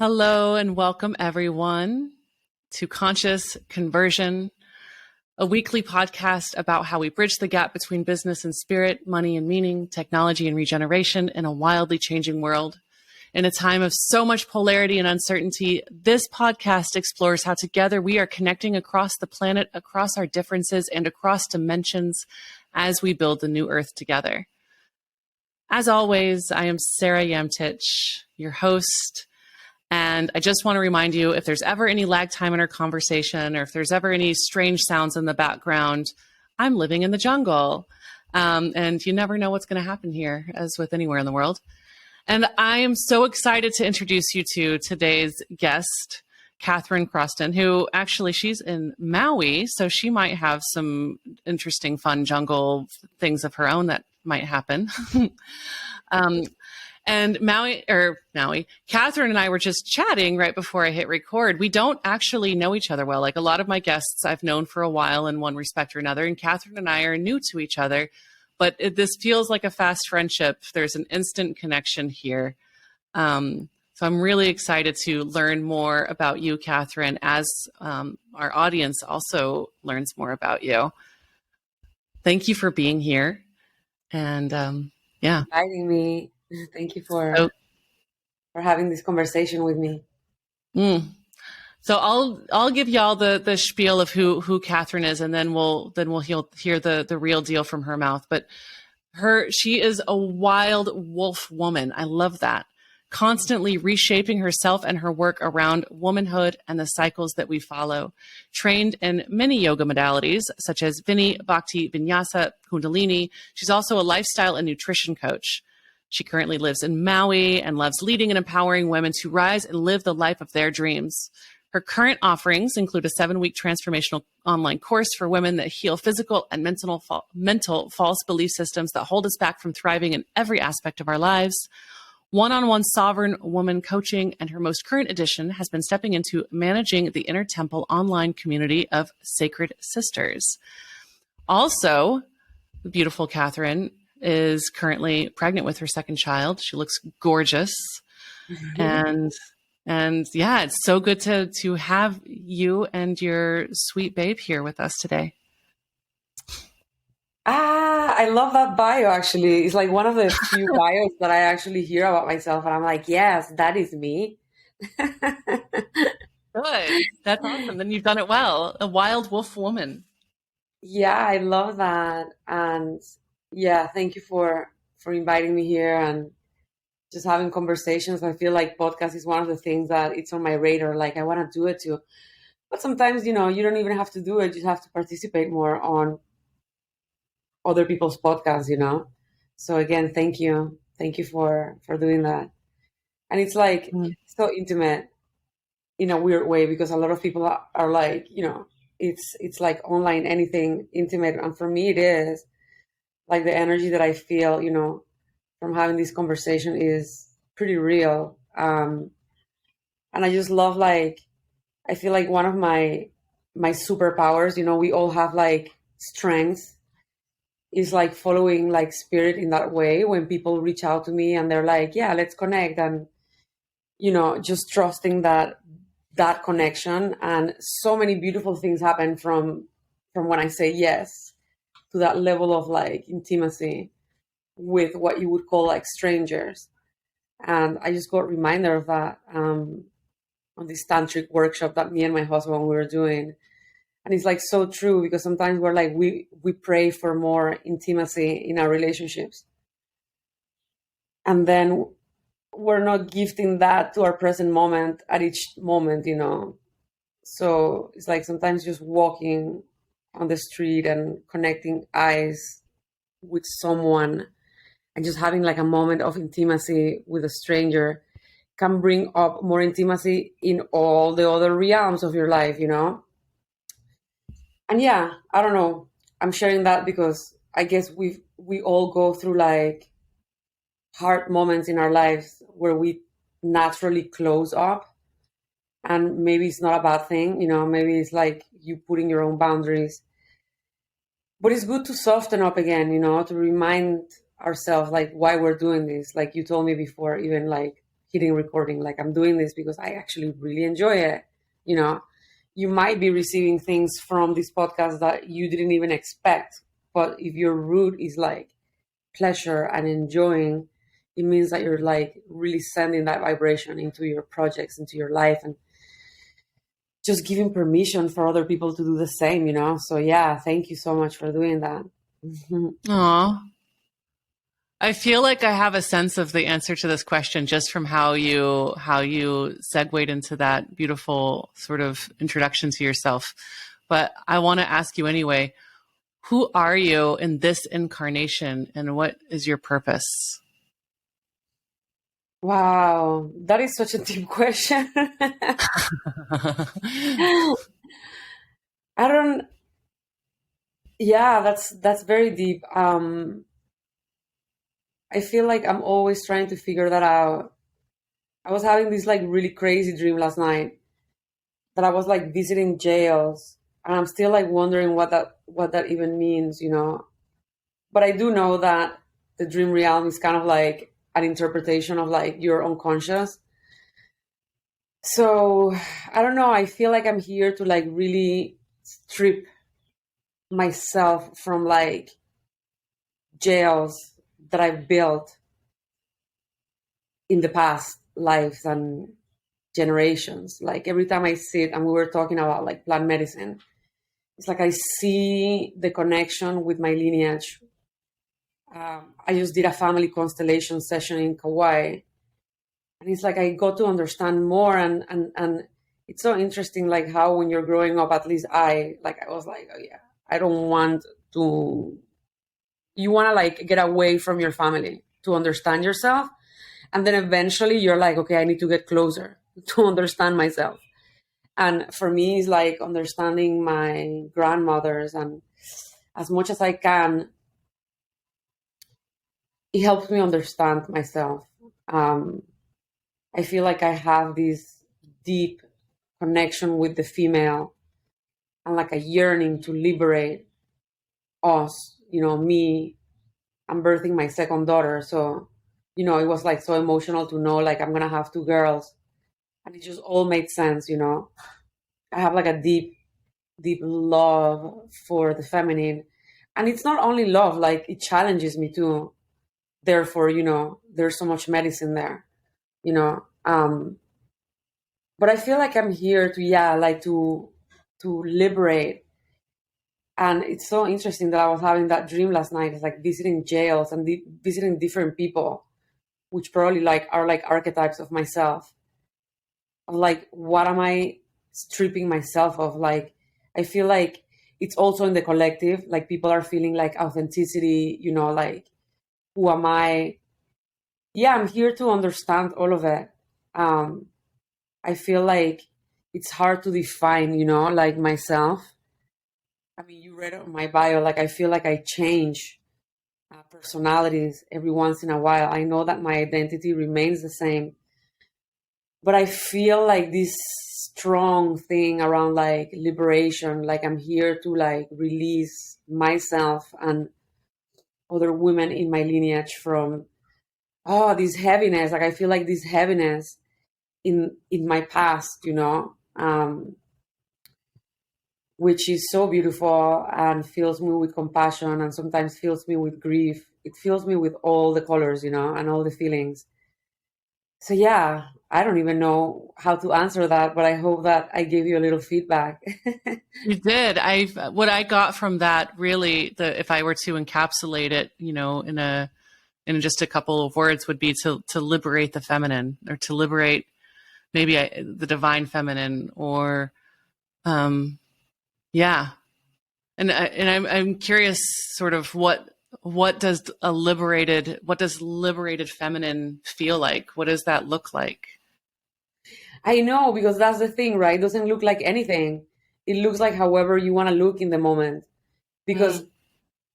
Hello and welcome everyone to Conscious Conversion, a weekly podcast about how we bridge the gap between business and spirit, money and meaning, technology and regeneration in a wildly changing world. In a time of so much polarity and uncertainty, this podcast explores how together we are connecting across the planet, across our differences, and across dimensions as we build the new earth together. As always, I am Sarah Yamtich, your host. And I just want to remind you, if there's ever any lag time in our conversation, or if there's ever any strange sounds in the background, I'm living in the jungle. And you never know what's going to happen here, as with anywhere in the world. And I am so excited to introduce you to today's guest, Katherine Croston, who actually she's in Maui, so she might have some interesting, fun jungle things of her own that might happen. And Maui, Katherine and I were just chatting right before I hit record. We don't actually know each other well. Like a lot of my guests I've known for a while in one respect or another, and Katherine and I are new to each other, but this feels like a fast friendship. There's an instant connection here. So I'm really excited to learn more about you, Katherine, as our audience also learns more about you. Thank you for being here. And inviting me. Thank you for having this conversation with me. So I'll give y'all the spiel of who Katherine is, and then we'll hear the real deal from her mouth. But she is a wild wolf woman. I love that. Constantly reshaping herself and her work around womanhood and the cycles that we follow. Trained in many yoga modalities such as Vini, Bhakti, Vinyasa, Kundalini. She's also a lifestyle and nutrition coach. She currently lives in Maui and loves leading and empowering women to rise and live the life of their dreams. Her current offerings include a 7-week transformational online course for women that heal physical and mental false belief systems that hold us back from thriving in every aspect of our lives, one-on-one sovereign woman coaching, and her most current edition has been stepping into managing the Inner Temple online community of Sacred Sisters. Also, the beautiful Katherine is currently pregnant with her second child. She looks gorgeous. And yeah, it's so good to have you and your sweet babe here with us today. I love that bio, actually. It's like one of the few bios that I actually hear about myself. And I'm like, yes, that is me. Good. That's awesome. Then you've done it well. A wild wolf woman. Yeah, I love that. And yeah, thank you for inviting me here and just having conversations. I feel like podcast is one of the things that it's on my radar. Like I want to do it too. But sometimes, you don't even have to do it. You just have to participate more on other people's podcasts, So again, thank you. Thank you for doing that. And it's like so intimate in a weird way because a lot of people are like, it's like online, anything intimate. And for me, it is. Like the energy that I feel, from having this conversation is pretty real. And I just love, I feel like one of my superpowers, we all have like strengths, is like following like spirit in that way. When people reach out to me and they're like, yeah, let's connect. And, just trusting that connection. And so many beautiful things happen from when I say yes to that level of like intimacy with what you would call like strangers. And I just got a reminder of that on this tantric workshop that me and my husband we were doing. And it's like so true because sometimes we're like, we pray for more intimacy in our relationships. And then we're not gifting that to our present moment at each moment, So it's like sometimes just walking on the street and connecting eyes with someone and just having like a moment of intimacy with a stranger can bring up more intimacy in all the other realms of your life, And yeah, I don't know. I'm sharing that because I guess we all go through like hard moments in our lives where we naturally close up. And maybe it's not a bad thing, maybe it's like you putting your own boundaries. But it's good to soften up again, to remind ourselves like why we're doing this. Like you told me before, even like hitting recording. Like, I'm doing this because I actually really enjoy it. You know, you might be receiving things from this podcast that you didn't even expect. But if your root is like pleasure and enjoying, it means that you're like really sending that vibration into your projects, into your life, and just giving permission for other people to do the same, you know? So yeah, thank you so much for doing that. Aw. I feel like I have a sense of the answer to this question just from how you segued into that beautiful sort of introduction to yourself. But I want to ask you anyway, who are you in this incarnation and what is your purpose? Wow, that is such a deep question. I don't, yeah, that's very deep. I feel like I'm always trying to figure that out. I was having this like really crazy dream last night that I was like visiting jails, and I'm still like wondering what that even means, you know. But I do know that the dream realm is kind of like an interpretation of like your unconscious. So I don't know. I feel like I'm here to like really strip myself from like jails that I've built in the past lives and generations. Like every time I sit, and we were talking about like plant medicine, it's like I see the connection with my lineage. I just did a family constellation session in Kauai, and it's like I got to understand more, and it's so interesting, like how when you're growing up, at least I was like, oh yeah, I don't want to. You want to like get away from your family to understand yourself, and then eventually you're like, okay, I need to get closer to understand myself. And for me, it's like understanding my grandmothers, and as much as I can, it helps me understand myself. Um, I feel like I have this deep connection with the female, and like a yearning to liberate us, you know, me. I'm birthing my second daughter. So, you know, it was like so emotional to know like I'm going to have two girls. And it just all made sense, you know. I have like a deep, deep love for the feminine. And it's not only love, like it challenges me too. Therefore, you know, there's so much medicine there, you know. But I feel like I'm here to, yeah, like to liberate. And it's so interesting that I was having that dream last night. It's like visiting jails and visiting different people, which probably like are like archetypes of myself. Of like, what am I stripping myself of? Like, I feel like it's also in the collective. Like people are feeling like authenticity, you know, like who am I? Yeah, I'm here to understand all of it. I feel like it's hard to define, you know, like myself. I mean, you read on my bio, like I feel like I change personalities every once in a while. I know that my identity remains the same, but I feel like this strong thing around like liberation, like I'm here to like release myself and other women in my lineage from this heaviness. Like I feel like this heaviness in my past, you know, which is so beautiful and fills me with compassion and sometimes fills me with grief. It fills me with all the colors, you know, and all the feelings. So yeah, I don't even know how to answer that, but I hope that I gave you a little feedback. You did. What I got from that really, if I were to encapsulate it, you know, in just a couple of words, would be to liberate the feminine, or to liberate maybe the divine feminine, or yeah. And I'm curious, sort of what does liberated feminine feel like? What does that look like? I know, because that's the thing, right? It doesn't look like anything. It looks like however you want to look in the moment. Because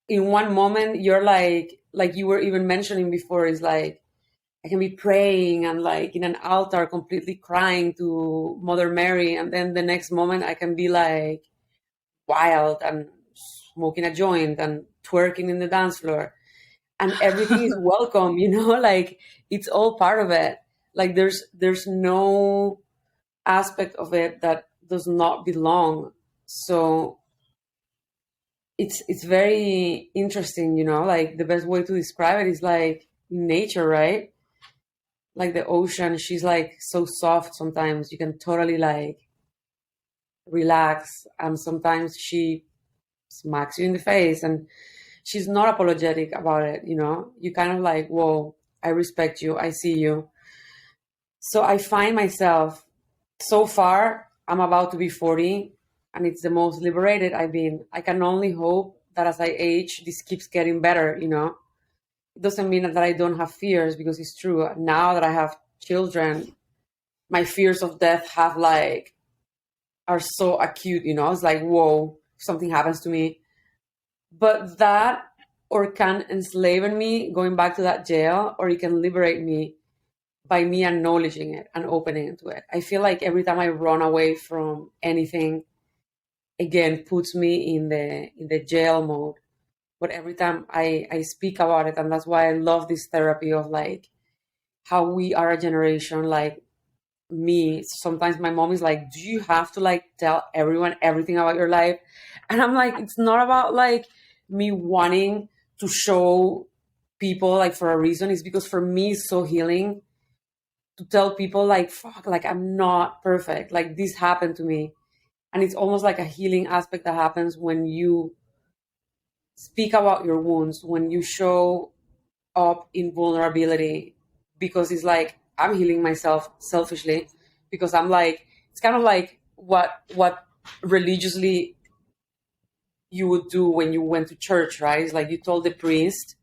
in one moment you're like you were even mentioning before, is like I can be praying and like in an altar completely crying to Mother Mary, and then the next moment I can be like wild and smoking a joint and twerking in the dance floor, and everything is welcome, you know. Like it's all part of it. Like there's no aspect of it that does not belong. So it's very interesting, you know, like the best way to describe it is like nature, right? Like the ocean, she's like so soft sometimes. You can totally like relax, and sometimes she smacks you in the face, and she's not apologetic about it, you know? You kind of like, whoa, I respect you, I see you. So I find myself, so far, I'm about to be 40, and it's the most liberated I've been. I can only hope that as I age, this keeps getting better, you know? It doesn't mean that I don't have fears, because it's true. Now that I have children, my fears of death have like, are so acute, you know? It's like, whoa, if something happens to me. But that, or can enslave me going back to that jail, or it can liberate me by me acknowledging it and opening into it. I feel like every time I run away from anything, again puts me in the jail mode. But every time I speak about it, and that's why I love this therapy of like how we are a generation, like me. Sometimes my mom is like, do you have to like tell everyone everything about your life? And I'm like, it's not about like me wanting to show people like for a reason. It's because for me it's so healing to tell people like, fuck, like I'm not perfect, like this happened to me. And it's almost like a healing aspect that happens when you speak about your wounds, when you show up in vulnerability, because it's like I'm healing myself selfishly, because I'm like, it's kind of like what religiously you would do when you went to church, right? It's like you told the priest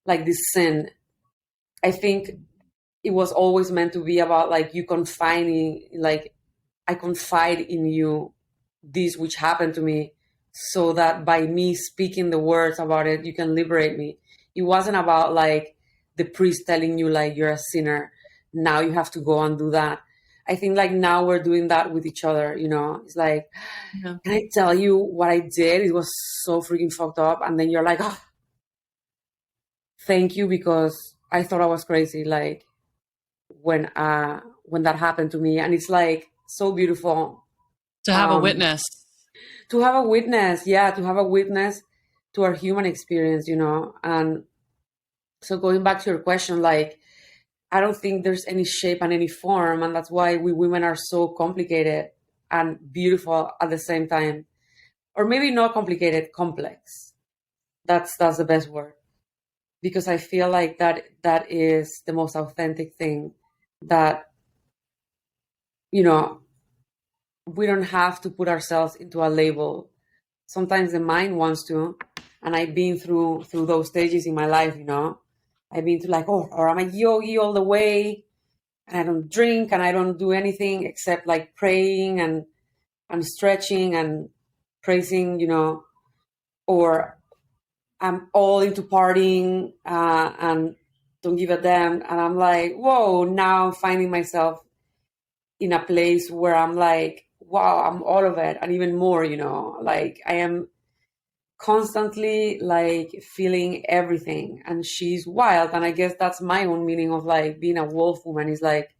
like this sin. I think it was always meant to be about like you confining, like I confide in you this which happened to me, so that by me speaking the words about it, you can liberate me. It wasn't about like the priest telling you like you're a sinner, now you have to go and do that. I think like now we're doing that with each other, you know? It's like, Yeah. can I tell you what I did? It was so freaking fucked up. And then you're like, oh, thank you, because I thought I was crazy. Like when that happened to me, and it's like so beautiful To have a witness. to have a witness. Yeah, to have a witness to our human experience, you know. And so going back to your question, like I don't think there's any shape and any form, and that's why we women are so complicated and beautiful at the same time. Or maybe not complicated, complex. That's the best word, because I feel like that is the most authentic thing, that you know, we don't have to put ourselves into a label. Sometimes the mind wants to, and I've been through those stages in my life, you know. I've been to like, oh, or I'm a yogi all the way, and I don't drink and I don't do anything except like praying and stretching and praising, you know, or I'm all into partying and don't give a damn. And I'm like, whoa, now I'm finding myself in a place where I'm like, wow, I'm all of it and even more, you know, like I am constantly like feeling everything. And she's wild. And I guess that's my own meaning of like being a wolf woman, is like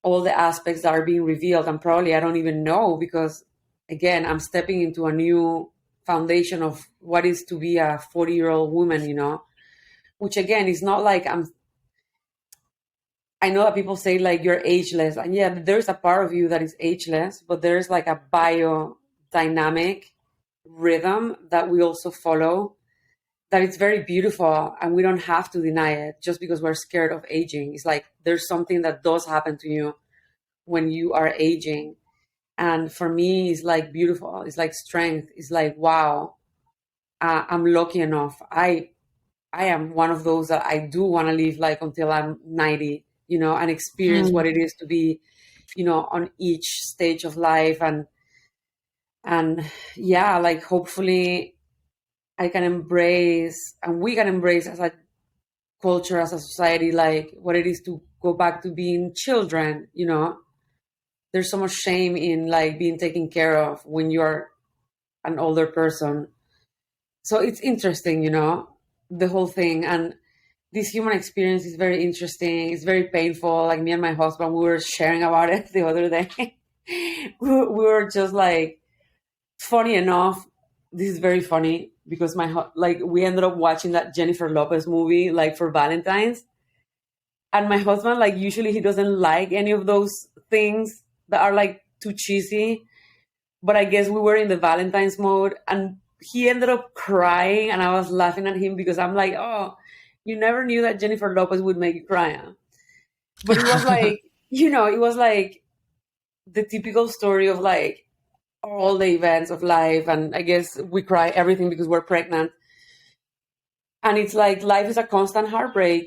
all the aspects that are being revealed. And probably I don't even know, because again, I'm stepping into a new foundation of what is to be a 40-year-old woman, you know, which again is not like I know that people say like you're ageless, and yeah, there's a part of you that is ageless, but there's like a biodynamic rhythm that we also follow, that it's very beautiful, and we don't have to deny it just because we're scared of aging. It's like there's something that does happen to you when you are aging, and for me, it's like beautiful. It's like strength. It's like wow, I'm lucky enough. I am one of those that I do want to live like until I'm 90, you know, and experience what it is to be, you know, on each stage of life. And yeah, like hopefully I can embrace, and we can embrace as a culture, as a society, like what it is to go back to being children, you know. There's so much shame in like being taken care of when you're an older person. So it's interesting, you know, the whole thing. And this human experience is very interesting. It's very painful. Like me and my husband, we were sharing about it the other day. We were just like, funny enough, this is very funny because like we ended up watching that Jennifer Lopez movie like for Valentine's, and my husband, like, usually he doesn't like any of those things that are like too cheesy, but I guess we were in the Valentine's mode, and he ended up crying, and I was laughing at him because I'm like, oh, you never knew that Jennifer Lopez would make you cry. Huh? But it was like, it was like the typical story of like all the events of life. And I guess we cry everything because we're pregnant. And it's like life is a constant heartbreak,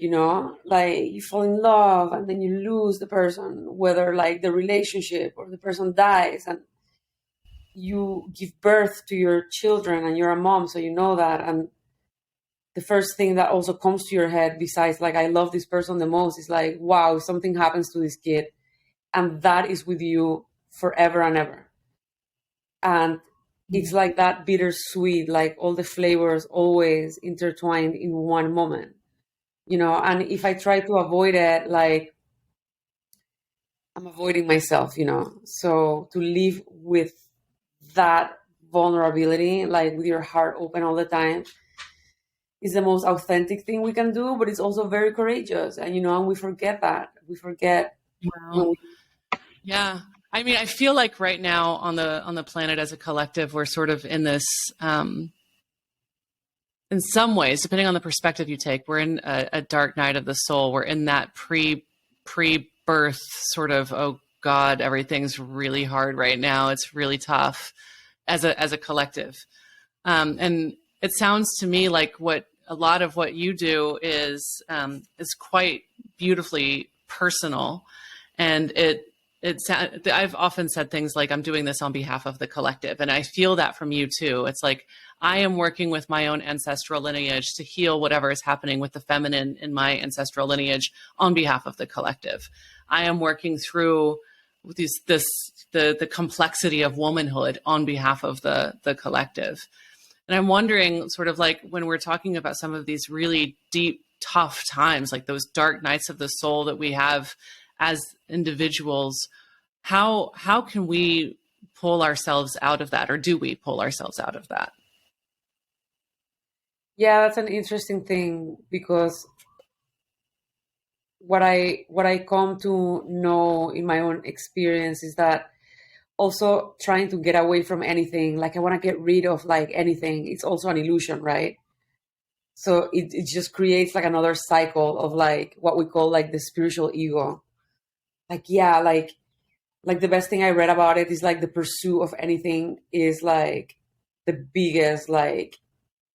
like you fall in love and then you lose the person, whether like the relationship or the person dies, and you give birth to your children and you're a mom, so you know that. And the first thing that also comes to your head, besides like, I love this person the most, is like, wow, if something happens to this kid, and that is with you forever and ever. And it's like that bittersweet, like all the flavors always intertwined in one moment, and if I try to avoid it, like I'm avoiding myself, so to live with that vulnerability, like with your heart open all the time, is the most authentic thing we can do, but it's also very courageous. And, and we forget that. We forget. Wow. Yeah. I mean, I feel like right now on the planet as a collective, we're sort of in this, in some ways, depending on the perspective you take, we're in a dark night of the soul. We're in that pre-birth sort of, oh God, everything's really hard right now. It's really tough as a collective. And it sounds to me like a lot of what you do is quite beautifully personal. And I've often said things like, I'm doing this on behalf of the collective. And I feel that from you too. It's like, I am working with my own ancestral lineage to heal whatever is happening with the feminine in my ancestral lineage on behalf of the collective. I am working through the complexity of womanhood on behalf of the collective. And I'm wondering, sort of like, when we're talking about some of these really deep, tough times, like those dark nights of the soul that we have as individuals, how can we pull ourselves out of that, or do we pull ourselves out of that? Yeah, that's an interesting thing, because what I come to know in my own experience is that also trying to get away from anything, like I want to get rid of like anything, it's also an illusion, right? So it just creates like another cycle of like what we call like the spiritual ego. Like, yeah, like the best thing I read about it is like the pursuit of anything is like the biggest like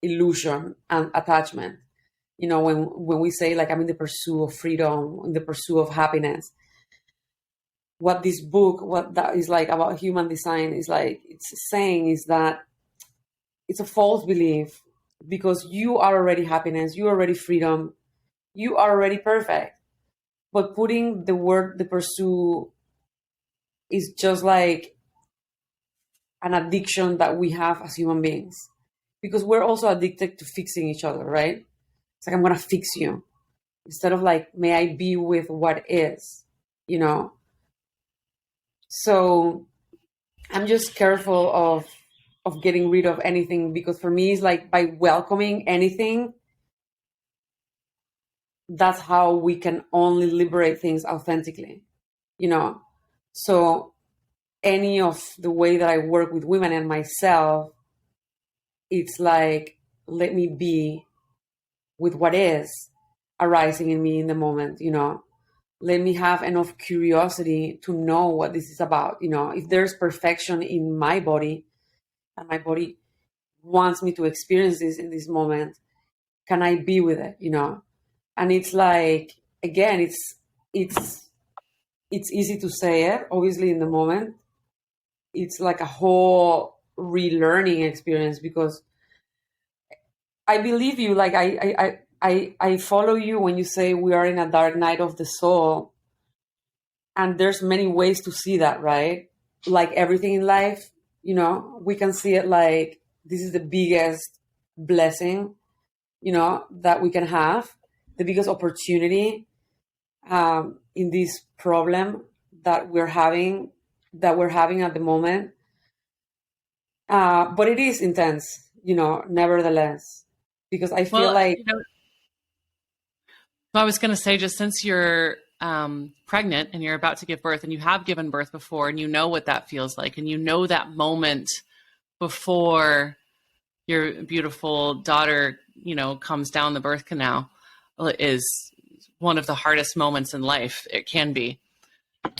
illusion and attachment. When we say like I'm in the pursuit of freedom, in the pursuit of happiness, what this book, what that is like about human design is like, it's saying is that it's a false belief, because you are already happiness, you are already freedom, you are already perfect. But putting the pursuit is just like an addiction that we have as human beings, because we're also addicted to fixing each other, right? It's like, I'm going to fix you, instead of like, may I be with what is, So I'm just careful of getting rid of anything, because for me, it's like by welcoming anything, that's how we can only liberate things authentically, So any of the way that I work with women and myself, it's like, let me be with what is arising in me in the moment, Let me have enough curiosity to know what this is about. If there's perfection in my body and my body wants me to experience this in this moment, can I be with it? And it's like, again, it's easy to say it, obviously, in the moment. It's like a whole relearning experience, because I believe you. Like I follow you when you say we are in a dark night of the soul, and there's many ways to see that, right? Like everything in life, we can see it like this is the biggest blessing, that we can have. the biggest opportunity in this problem that we're having at the moment. But it is intense, nevertheless, because I feel Well, like, I was going to say, just since you're pregnant and you're about to give birth, and you have given birth before, and you know what that feels like, and you know that moment before your beautiful daughter, comes down the birth canal, is one of the hardest moments in life. It can be.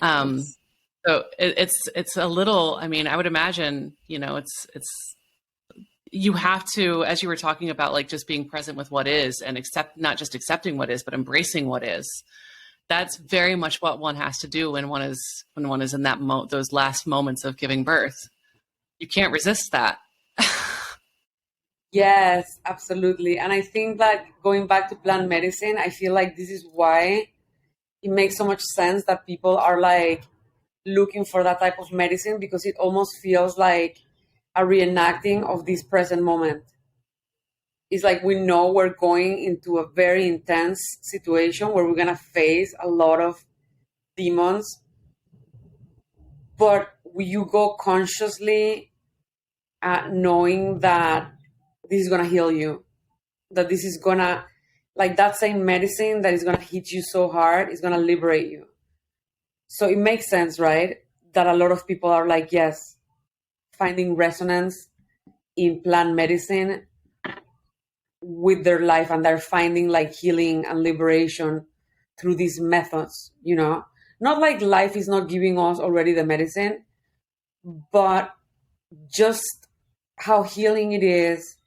it's, So it's a little. I mean, I would imagine, it's you have to, as you were talking about, like just being present with what is, and not just accepting what is, but embracing what is. That's very much what one has to do when one is in that those last moments of giving birth. You can't resist that. yes, absolutely. And I think that going back to plant medicine, I feel like this is why it makes so much sense that people are like looking for that type of medicine, because it almost feels like a reenacting of this present moment. It's like we know we're going into a very intense situation where we're going to face a lot of demons, but you go consciously knowing that this is going to heal you, that this is going to, like that same medicine that is going to hit you so hard is going to liberate you. So it makes sense, right? That a lot of people are like, yes, finding resonance in plant medicine with their life, and they're finding like healing and liberation through these methods, not like life is not giving us already the medicine, but just how healing it is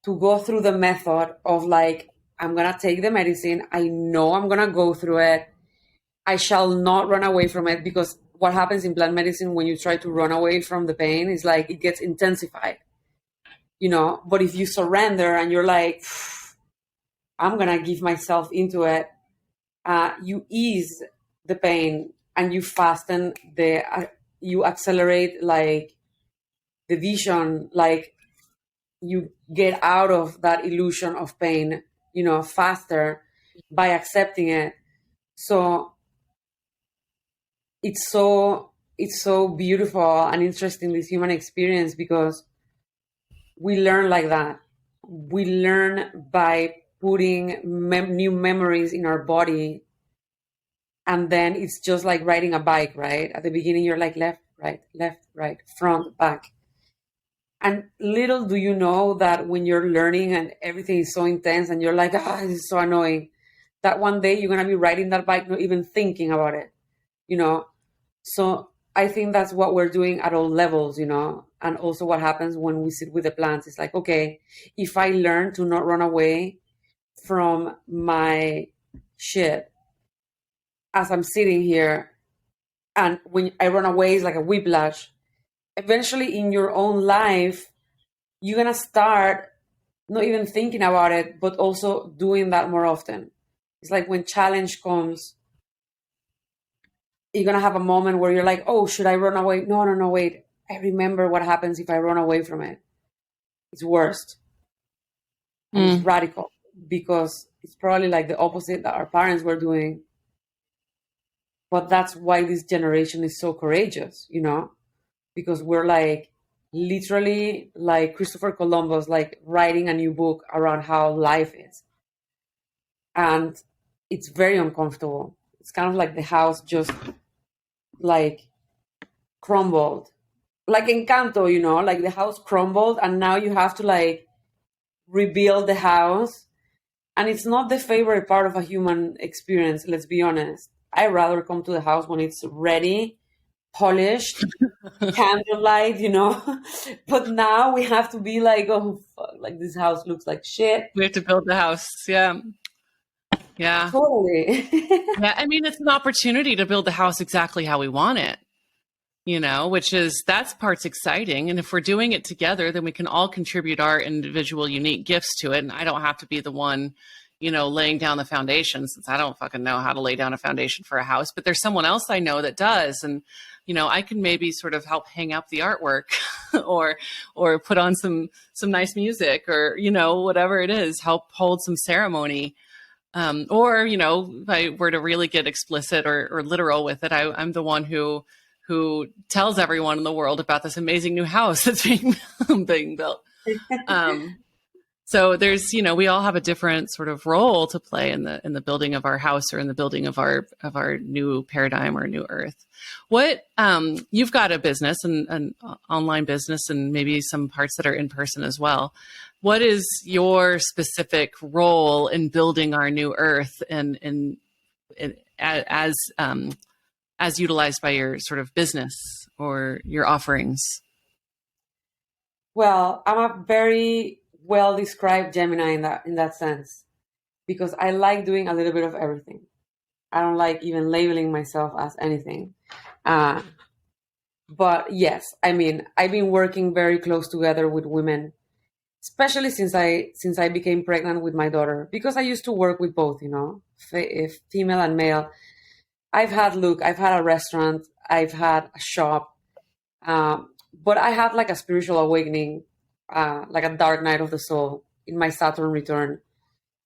to go through the method of like, I'm going to take the medicine. I know I'm going to go through it. I shall not run away from it, because what happens in plant medicine when you try to run away from the pain is like it gets intensified, but if you surrender and you're like, I'm going to give myself into it, you ease the pain and you fasten you accelerate like the vision, like you get out of that illusion of pain, faster by accepting it. So it's so beautiful and interesting, this human experience, because we learn like that. We learn by putting new memories in our body, and then it's just like riding a bike, right? At the beginning you're like left, right, front, back, and little do you know that when you're learning and everything is so intense and you're like, this is so annoying, that one day you're going to be riding that bike not even thinking about it. So I think that's what we're doing at all levels, and also what happens when we sit with the plants. It's like, okay, if I learn to not run away from my shit as I'm sitting here, and when I run away, it's like a whiplash. Eventually in your own life, you're going to start not even thinking about it, but also doing that more often. It's like when challenge comes, you're going to have a moment where you're like, oh, should I run away? No, wait. I remember what happens if I run away from it. It's worst. And it's radical, because it's probably like the opposite that our parents were doing. But that's why this generation is so courageous, because we're like literally like Christopher Columbus, like writing a new book around how life is. And it's very uncomfortable. It's kind of like the house just like crumbled, like Encanto, like the house crumbled and now you have to like rebuild the house. And it's not the favorite part of a human experience, let's be honest. I rather come to the house when it's ready, polished, candlelight, But now we have to be like, oh, fuck, like this house looks like shit. We have to build the house. Yeah. Yeah. Totally. Yeah. I mean, it's an opportunity to build the house exactly how we want it, that's part's exciting. And if we're doing it together, then we can all contribute our individual unique gifts to it. And I don't have to be the one, laying down the foundation, since I don't fucking know how to lay down a foundation for a house, but there's someone else I know that does. And, I can maybe sort of help hang up the artwork or put on some nice music or, whatever it is, help hold some ceremony. Or, if I were to really get explicit or literal with it, I'm the one who tells everyone in the world about this amazing new house that's being built. So there's, we all have a different sort of role to play in the building of our house or in the building of our new paradigm or new earth. What you've got a business and an online business and maybe some parts that are in person as well. What is your specific role in building our new earth and as utilized by your sort of business or your offerings? Well, I'm a very well described Gemini in that sense, because I like doing a little bit of everything. I don't like even labeling myself as anything. But yes, I mean, I've been working very close together with women, especially since I became pregnant with my daughter, because I used to work with both, female and male. I've had a restaurant, I've had a shop, but I had like a spiritual awakening, like a dark night of the soul in my Saturn return,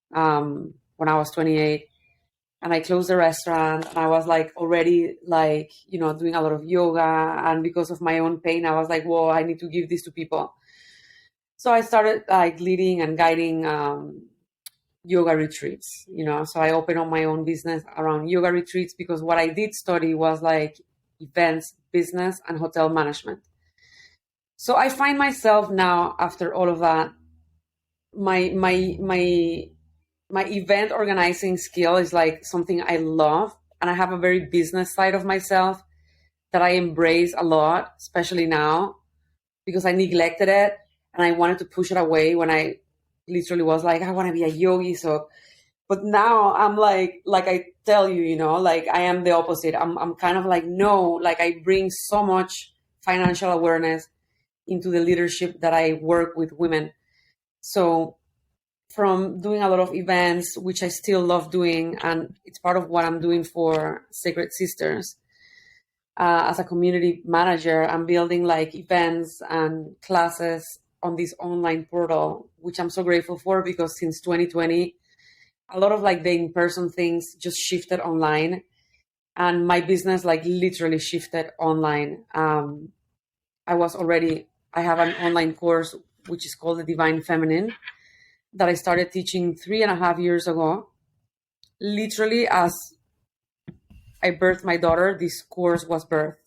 when I was 28. And I closed the restaurant, and I was like already like, doing a lot of yoga. And because of my own pain, I was like, whoa, I need to give this to people. So I started like leading and guiding yoga retreats, So I opened up my own business around yoga retreats, because what I did study was like events, business, and hotel management. So I find myself now, after all of that, my event organizing skill is like something I love, and I have a very business side of myself that I embrace a lot, especially now, because I neglected it and I wanted to push it away when I literally was like, I want to be a yogi. So, but now I'm like I tell you, like I am the opposite. I'm kind of like, no, like I bring so much financial awareness into the leadership that I work with women. So from doing a lot of events, which I still love doing, and it's part of what I'm doing for Sacred Sisters, as a community manager, I'm building like events and classes on this online portal, which I'm so grateful for, because since 2020, a lot of like the in-person things just shifted online, and my business like literally shifted online. I have an online course which is called the Divine Feminine, that I started teaching 3.5 years ago. Literally, as I birthed my daughter, this course was birthed.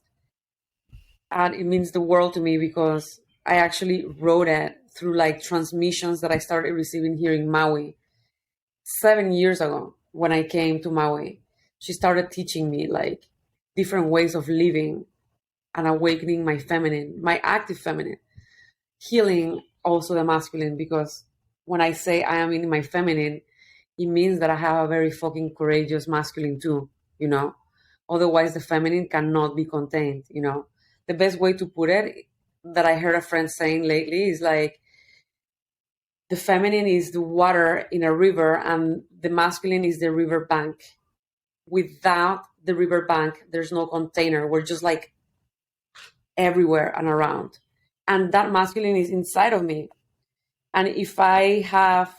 And it means the world to me, because I actually wrote it through like transmissions that I started receiving here in Maui 7 years ago. When I came to Maui, she started teaching me like different ways of living and awakening my feminine, my active feminine, healing also the masculine, because when I say I am in my feminine, it means that I have a very fucking courageous masculine too, Otherwise, the feminine cannot be contained, The best way to put it, that I heard a friend saying lately, is like, the feminine is the water in a river, and the masculine is the river bank. Without the river bank, there's no container. We're just like everywhere and around. And that masculine is inside of me. And if I have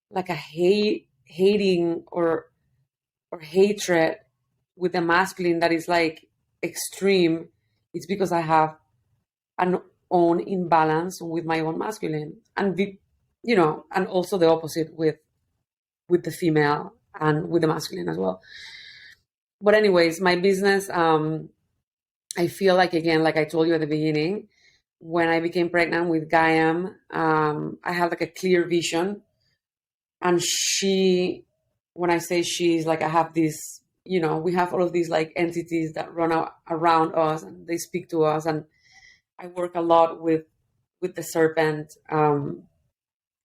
like a hating or hatred with the masculine that is like extreme, it's because I have an own imbalance with my own masculine, and and also the opposite with the female and with the masculine as well. But anyways, my business, I feel like, again, like I told you at the beginning, when I became pregnant with Gaiam, I had like a clear vision. And when I say she's like, I have this, we have all of these like entities that run around us, and they speak to us. And I work a lot with the serpent. And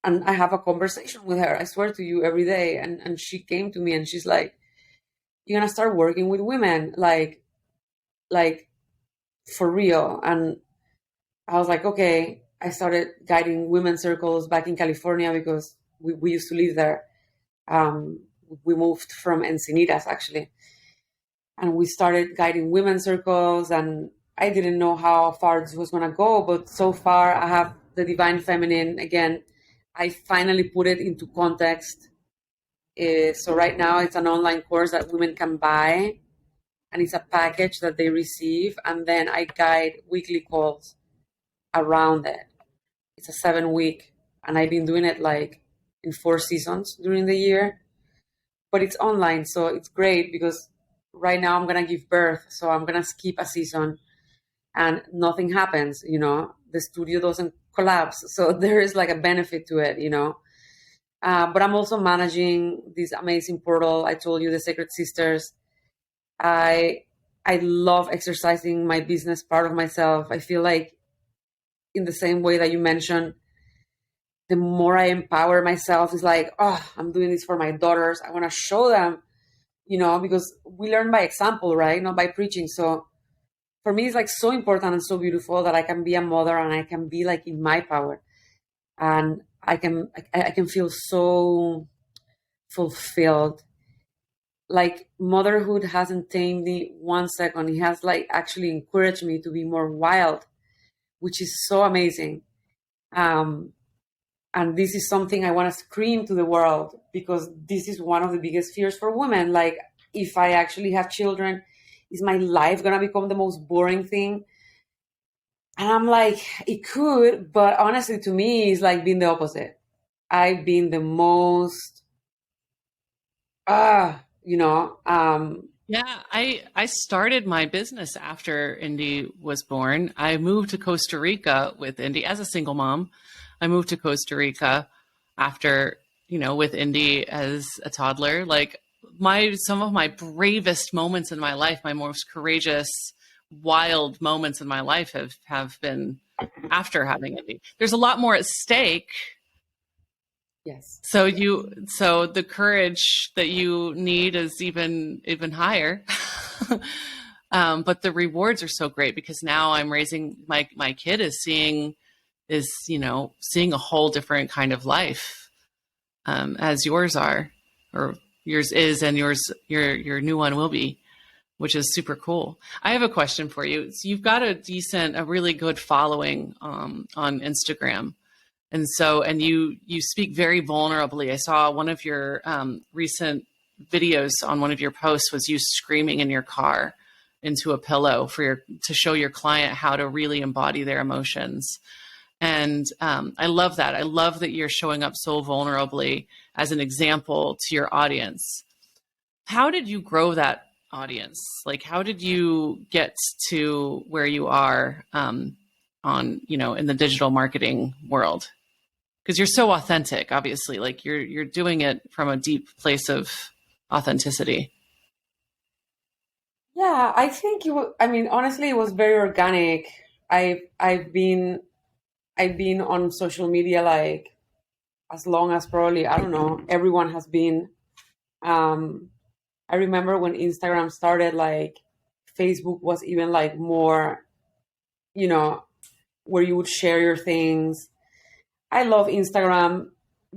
I have a conversation with her, I swear to you, every day. And she came to me and she's like, you're going to start working with women, like for real. And I was like, okay. I started guiding women's circles back in California, because we used to live there. We moved from Encinitas, actually. And we started guiding women's circles, and I didn't know how far this was going to go, but so far I have the Divine Feminine. Again, I finally put it into context So right now it's an online course that women can buy, and it's a package that they receive, and then I guide weekly calls around it. It's a 7 week, and I've been doing it like in 4 seasons during the year, but it's online, so it's great because right now I'm gonna give birth, so I'm gonna skip a season and nothing happens, the studio doesn't collapse, so there is like a benefit to it. But I'm also managing this amazing portal. I told you, the Sacred Sisters. I love exercising my business part of myself. I feel like, in the same way that you mentioned, the more I empower myself, it's like, oh, I'm doing this for my daughters. I want to show them, because we learn by example, right? Not by preaching. So for me, it's like so important and so beautiful that I can be a mother and I can be like in my power, and I can feel so fulfilled. Like, motherhood hasn't tamed me 1 second. It has like actually encouraged me to be more wild, which is so amazing. Um, and this is something I want to scream to the world, because this is one of the biggest fears for women. Like, if I actually have children, is my life gonna become the most boring thing? And I'm like, it could, but honestly, to me, it's like been the opposite. I've been the most, ah, you know, um, Yeah, I started my business after Indy was born. I moved to Costa Rica with Indy as a single mom. I moved to Costa Rica after, with Indy as a toddler. Like, some of my bravest moments in my life, my most courageous, wild moments in my life have been after having Indy. There's a lot more at stake. yes. So the courage that you need is even higher. But the rewards are so great, because now I'm raising my kid is seeing a whole different kind of life, as yours are, or yours is, and your new one will be, which is super cool. I have a question for you. So you've got a really good following on Instagram. And you speak very vulnerably. I saw one of your recent videos on one of your posts was you screaming in your car into a pillow to show your client how to really embody their emotions. And I love that. I love that you're showing up so vulnerably as an example to your audience. How did you grow that audience? Like, how did you get to where you are in the digital marketing world? Because you're so authentic, obviously. Like, you're doing it from a deep place of authenticity. Yeah, I think I mean, honestly, it was very organic. I've been on social media like as long as, probably, I don't know, everyone has been. Um, I remember when Instagram started, like Facebook was even like more, you know, where you would share your things. I love Instagram.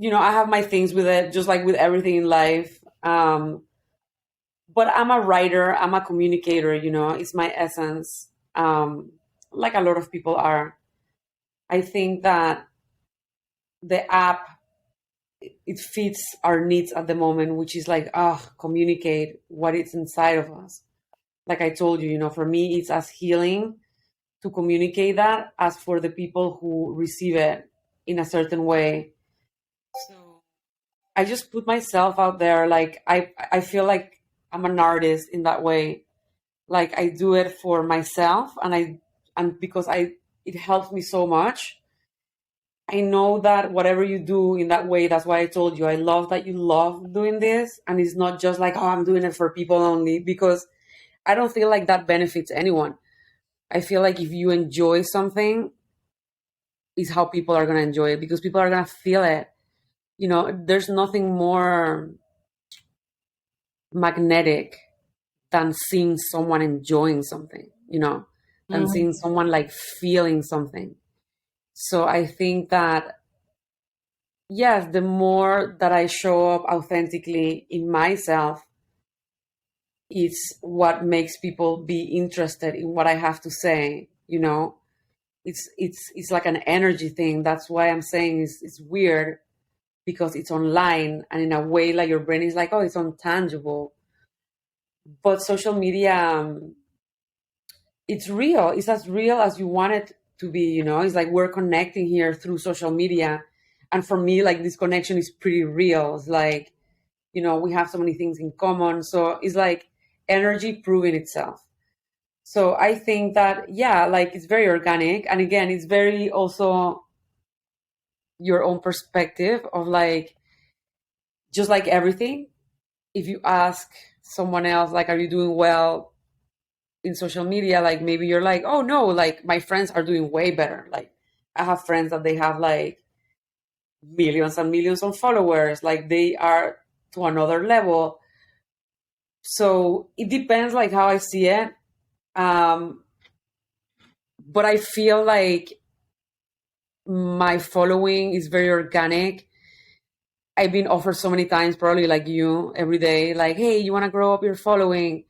I have my things with it, just like with everything in life. But I'm a writer, I'm a communicator, it's my essence. Like a lot of people are. I think that the app, it fits our needs at the moment, which is like, communicate what is inside of us. Like I told you, for me, it's as healing to communicate that as for the people who receive it in a certain way. So I just put myself out there. Like, I feel like I'm an artist in that way. Like, I do it for myself, and because it helps me so much. I know that whatever you do in that way, that's why I told you, I love that you love doing this. And it's not just like, oh, I'm doing it for people only, because I don't feel like that benefits anyone. I feel like if you enjoy something, is how people are going to enjoy it, because people are going to feel it. There's nothing more magnetic than seeing someone enjoying something, than Mm. seeing someone like feeling something. So I think that, yes, the more that I show up authentically in myself, it's what makes people be interested in what I have to say. It's like an energy thing. That's why I'm saying it's weird. because it's online, and in a way like your brain is like, oh, it's untangible. But social media, it's real. It's as real as you want it to be, you know. It's like we're connecting here through social media, and for me, like, this connection is pretty real. It's like, you know, we have so many things in common, so it's like energy proving itself. So I think that, yeah, like, it's very organic, and again, it's very also your own perspective of, like, just like everything, if you ask someone else, like, are you doing well in social media, like, maybe you're like, oh no, like, my friends are doing way better. Like, I have friends that they have like millions and millions of followers, like, they are to another level. So it depends, like, how I see it. um but I feel like my following is very organic. I've been offered so many times, probably like you, every day, like, hey, you want to grow up your following?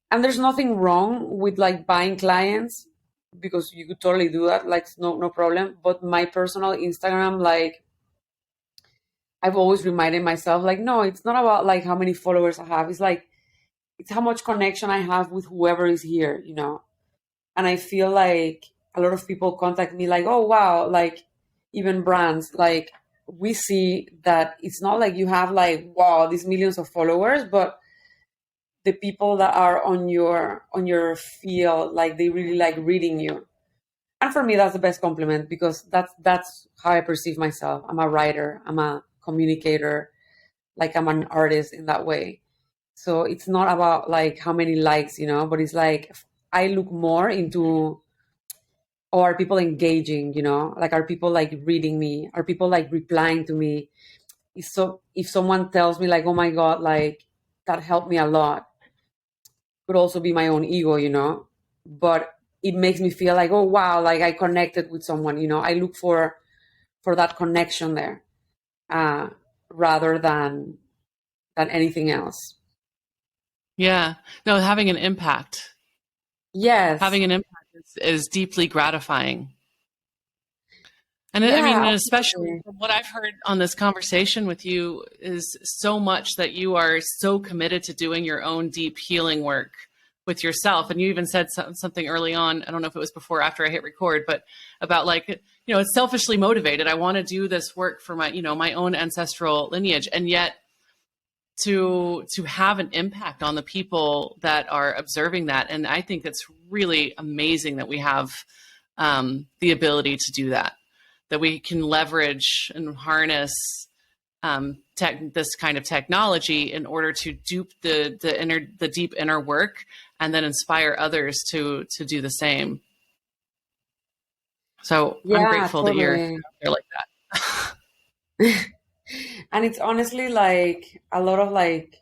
And there's nothing wrong with like buying clients, because you could totally do that, like, no problem. But my personal Instagram, like, I've always reminded myself, like, no, it's not about like how many followers I have. It's like, it's how much connection I have with whoever is here, you know. And I feel like a lot of people contact me like, oh wow, like, even brands, like, we see that it's not like you have like, wow, these millions of followers, but the people that are on your field, like, they really like reading you. And for me, that's the best compliment, because that's how I perceive myself. I'm a writer, I'm a communicator, like, I'm an artist in that way. So it's not about like how many likes, you know, but it's like, I look more into, or are people engaging, you know, like, are people like reading me, are people like replying to me? So if someone tells me like, oh my god, like, that helped me a lot, could also be my own ego, you know, but it makes me feel like, oh wow, like, I connected with someone, you know. I look for that connection there, uh rather than anything else. Yeah. No, having an impact. Yes. Having an impact is deeply gratifying. And I mean, Yeah, and especially absolutely. from what I've heard on this conversation with you, is so much that you are so committed to doing your own deep healing work with yourself. And you even said something early on, I don't know if it was before or after I hit record, but about like, you know, it's selfishly motivated. I want to do this work for my, you know, my own ancestral lineage. And yet to have an impact on the people that are observing that. And I think it's really amazing that we have the ability to do that, that we can leverage and harness this kind of technology in order to do the deep inner work, and then inspire others to do the same. So I'm Yeah, grateful that you're totally. out there like that. And it's honestly like a lot of like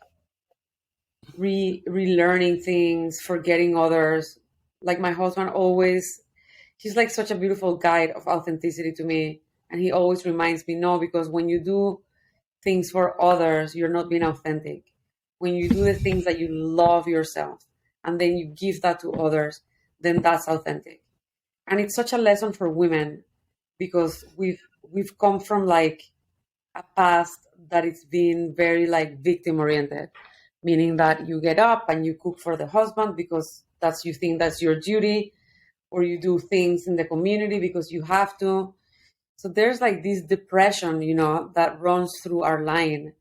relearning things, forgetting others. Like, my husband always, he's like such a beautiful guide of authenticity to me, and he always reminds me, no, because when you do things for others, you're not being authentic. When you do the things that you love yourself, and then you give that to others, then that's authentic. And it's such a lesson for women, because we've come from like a past that it's been very like victim oriented, meaning that you get up and you cook for the husband because that's, you think that's your duty, or you do things in the community because you have to. So there's like this depression, you know, that runs through our line,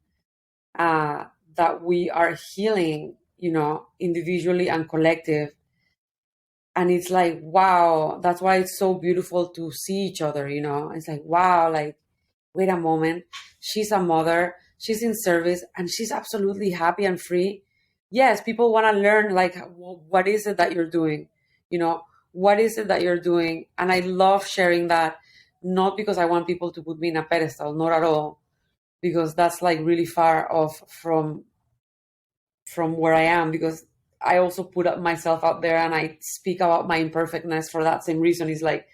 uh, that we are healing, you know, individually and collective. And it's like, wow, that's why it's so beautiful to see each other, you know. It's like, wow, like, wait a moment, she's a mother, she's in service, and she's absolutely happy and free. Yes, people want to learn, like, what is it that you're doing, you know, what is it that you're doing? And I love sharing that, not because I want people to put me in a pedestal, not at all, because that's like really far off from where I am, because I also put myself out there and I speak about my imperfectness for that same reason. Is like,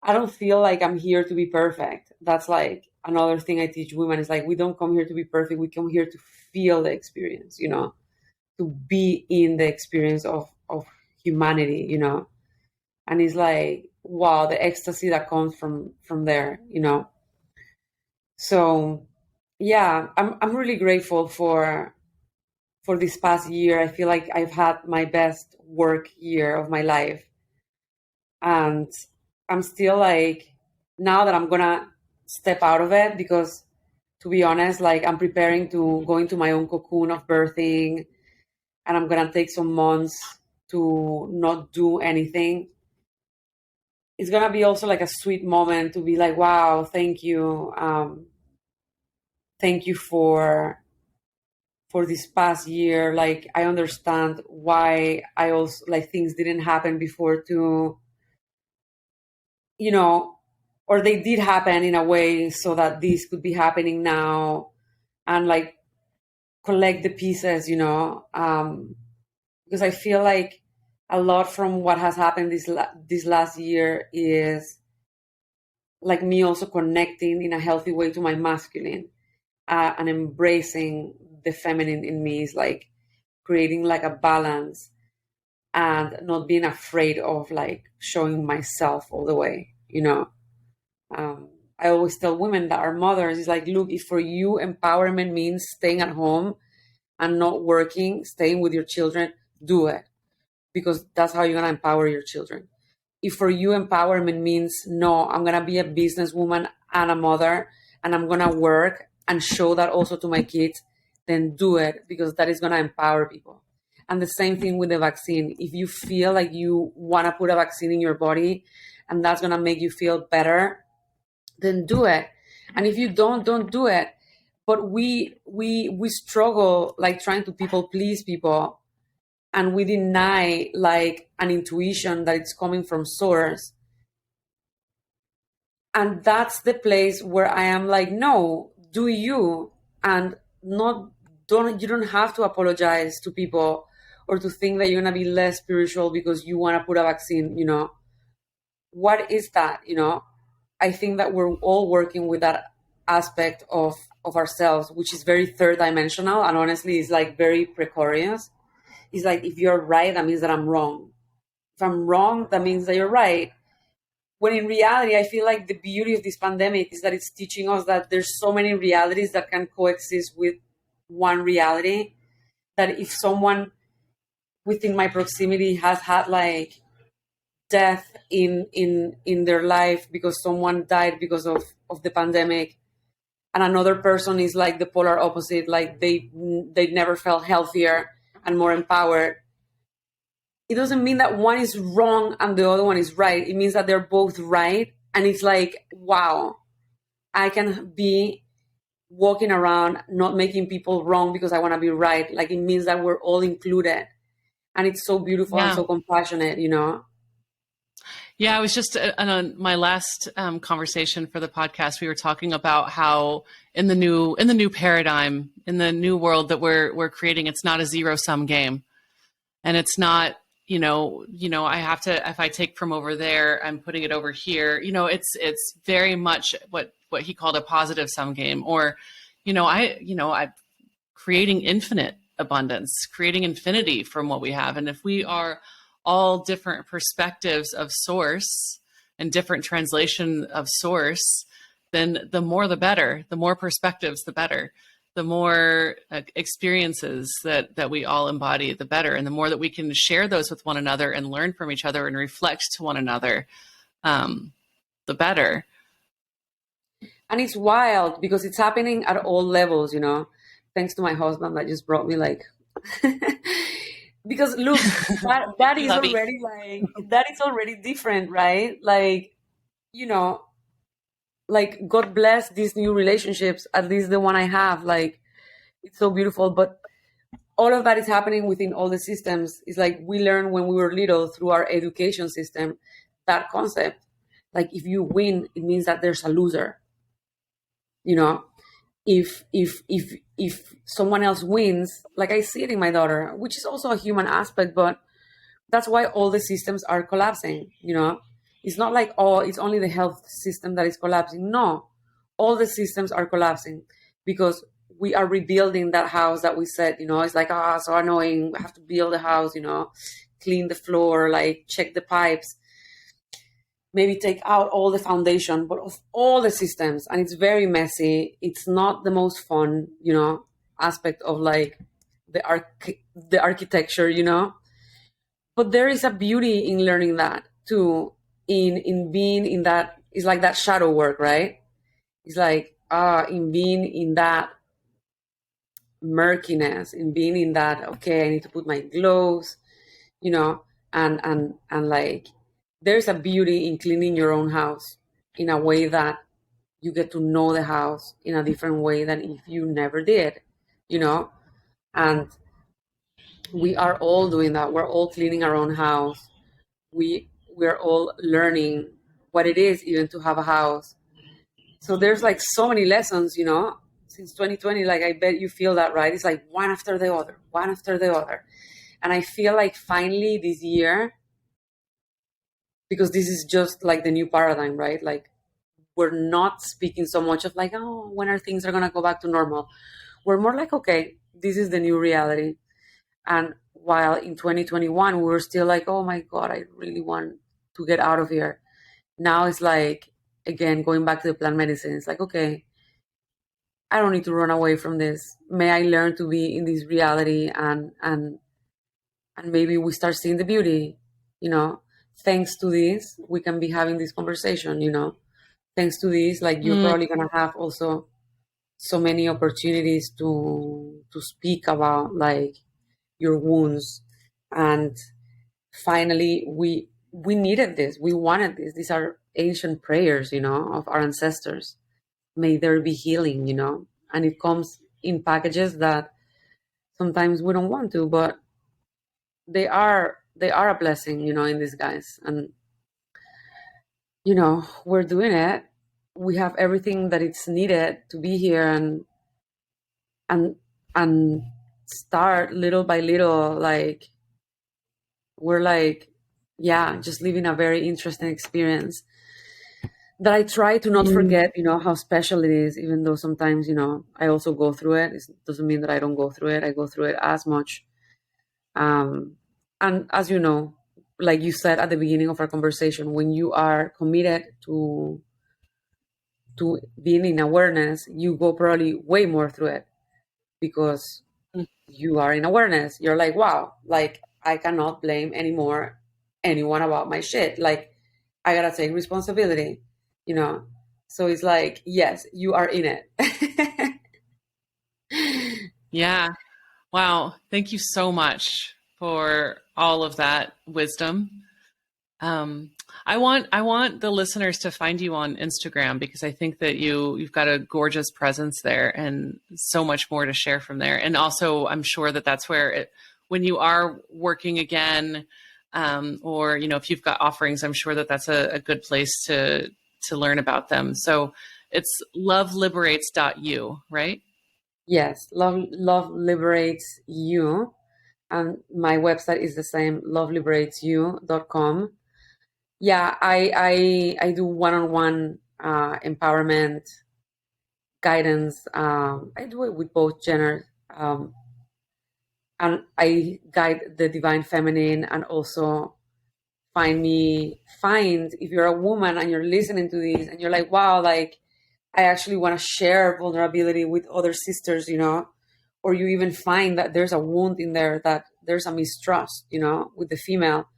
I don't feel like I'm here to be perfect. That's like another thing I teach women, is like, we don't come here to be perfect. We come here to feel the experience, you know, to be in the experience of humanity, you know. And it's like, wow, the ecstasy that comes from there, you know. So yeah, I'm really grateful for this past year. I feel like I've had my best work year of my life. And I'm still like, now that I'm gonna step out of it, because to be honest, like I'm preparing to go into my own cocoon of birthing, and I'm gonna take some months to not do anything. It's gonna be also like a sweet moment to be like, wow, thank you for this past year. Like I understand why I also like things didn't happen before to, you know, or they did happen in a way so that this could be happening now, and like collect the pieces, because I feel like a lot from what has happened this last year is like me also connecting in a healthy way to my masculine, and embracing the feminine in me, is like creating like a balance and not being afraid of like showing myself all the way. I always tell women that are mothers, is like, look, if for you empowerment means staying at home and not working, staying with your children, do it, because that's how you're going to empower your children. If for you empowerment means, no, I'm going to be a businesswoman and a mother, and I'm going to work and show that also to my kids, then do it, because that is going to empower people. And the same thing with the vaccine. If you feel like you want to put a vaccine in your body and that's going to make you feel better, then do it. And if you don't do it. But we struggle like trying to people please people, and we deny like an intuition that it's coming from source. And that's the place where I am like, no, do you, and not don't you don't have to apologize to people or to think that you're gonna be less spiritual because you want to put a vaccine. What is that? I think that we're all working with that aspect of ourselves, which is very third dimensional, and honestly is like very precarious. It's like, if you're right, that means that I'm wrong. If I'm wrong, that means that you're right. When in reality, I feel like the beauty of this pandemic is that it's teaching us that there's so many realities that can coexist with one reality, that if someone within my proximity has had like death in their life because someone died because of the pandemic, and another person is like the polar opposite, like they never felt healthier and more empowered, it doesn't mean that one is wrong and the other one is right. It means that they're both right. And it's like, wow, I can be walking around not making people wrong because I want to be right. Like, it means that we're all included. And it's so beautiful and so compassionate. Yeah, I was just on my last conversation for the podcast. We were talking about how in the new paradigm, in the new world that we're creating, it's not a zero-sum game, and it's not I have to, if I take from over there, I'm putting it over here. It's very much what he called a positive sum game, or I creating infinite abundance, creating infinity from what we have, and if we are all different perspectives of source and different translation of source, then the more the better. The more perspectives, the better. The more experiences that we all embody, the better. And the more that we can share those with one another and learn from each other and reflect to one another, the better. And it's wild because it's happening at all levels, thanks to my husband that just brought me like because look, that is already like, that is already different, right? Like, like, God bless these new relationships, at least the one I have. Like, it's so beautiful. But all of that is happening within all the systems. It's like we learned when we were little through our education system, that concept. Like, if you win, it means that there's a loser. If someone else wins, like I see it in my daughter, which is also a human aspect, but that's why all the systems are collapsing. It's not like, oh, it's only the health system that is collapsing. No, all the systems are collapsing because we are rebuilding that house that we said. It's like, so annoying, we have to build a house, clean the floor, like check the pipes. maybe take out all the foundation, but of all the systems. And it's very messy. It's not the most fun, aspect of like the architecture, but there is a beauty in learning that too, in being in that. It's like that shadow work, right? It's like in being in that murkiness, in being in that, okay, I need to put my gloves, and like there's a beauty in cleaning your own house in a way that you get to know the house in a different way than if you never did, and we are all doing that. We're all cleaning our own house. We're all learning what it is even to have a house. So there's like so many lessons, since 2020. Like I bet you feel that, right? It's like one after the other, one after the other. And I feel like finally this year, because this is just like the new paradigm, right? Like we're not speaking so much of like, oh, when are things are gonna go back to normal? We're more like, okay, this is the new reality. And while in 2021 we were still like, oh my God, I really want to get out of here. Now it's like, again, going back to the plant medicine, it's like, okay, I don't need to run away from this. May I learn to be in this reality, and maybe we start seeing the beauty, thanks to this, we can be having this conversation, thanks to this, like you're probably going to have also so many opportunities to speak about like your wounds. And finally, we needed this. We wanted this. These are ancient prayers, of our ancestors. May there be healing, and it comes in packages that sometimes we don't want to, but they are a blessing, in disguise. And we're doing it. We have everything that it's needed to be here, and start little by little. Like we're like, yeah, just living a very interesting experience that I try to not forget, how special it is, even though sometimes, I also go through it. It doesn't mean that I don't go through it. I go through it as much. And as you know, like you said at the beginning of our conversation, when you are committed to being in awareness, you go probably way more through it because you are in awareness. You're like, wow, like I cannot blame anymore anyone about my shit. Like I gotta take responsibility, So it's like, yes, you are in it. Yeah. Wow. Thank you so much for all of that wisdom. I want the listeners to find you on Instagram because I think that you've got a gorgeous presence there and so much more to share from there. And also, I'm sure that that's where when you are working again, or if you've got offerings, I'm sure that that's a good place to learn about them. So it's loveliberates.you, right? Yes, love liberates you. And my website is the same, loveliberatesyou.com. Yeah, I do one-on-one empowerment guidance. I do it with both genders. And I guide the divine feminine, and also find if you're a woman and you're listening to this and you're like, wow, like I actually want to share vulnerability with other sisters, or you even find that there's a wound in there, that there's a mistrust, with the female.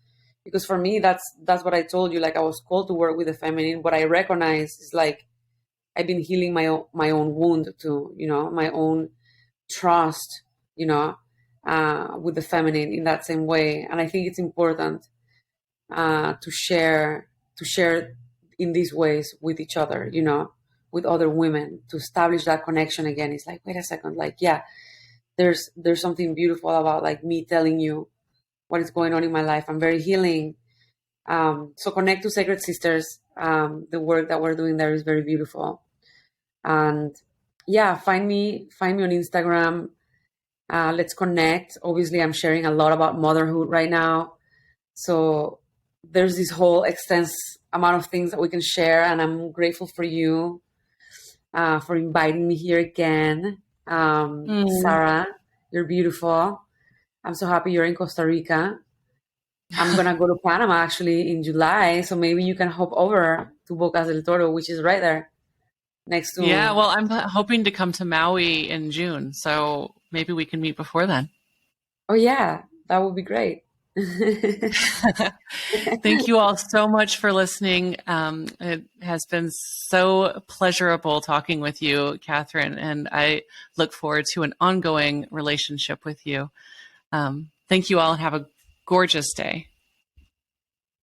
Because for me, that's what I told you. Like I was called to work with the feminine. What I recognize is like I've been healing my own wound too, my own trust, with the feminine in that same way. And I think it's important to share in these ways with each other, with other women, to establish that connection again. It's like, wait a second, like, yeah, there's something beautiful about like me telling you what is going on in my life. I'm very healing. So connect to Sacred Sisters. The work that we're doing there is very beautiful. And yeah, find me on Instagram. Let's connect. Obviously, I'm sharing a lot about motherhood right now. So there's this whole extensive amount of things that we can share. And I'm grateful for you for inviting me here again. Sarah, you're beautiful. I'm so happy you're in Costa Rica. I'm gonna go to Panama actually in July, so maybe you can hop over to Bocas del Toro, which is right there next Yeah, to. well, I'm hoping to come to Maui in June, so maybe we can meet before then. Oh yeah, that would be great. Thank you all so much for listening. It has been so pleasurable talking with you, Katherine, and I look forward to an ongoing relationship with you. Thank you all and have a gorgeous day.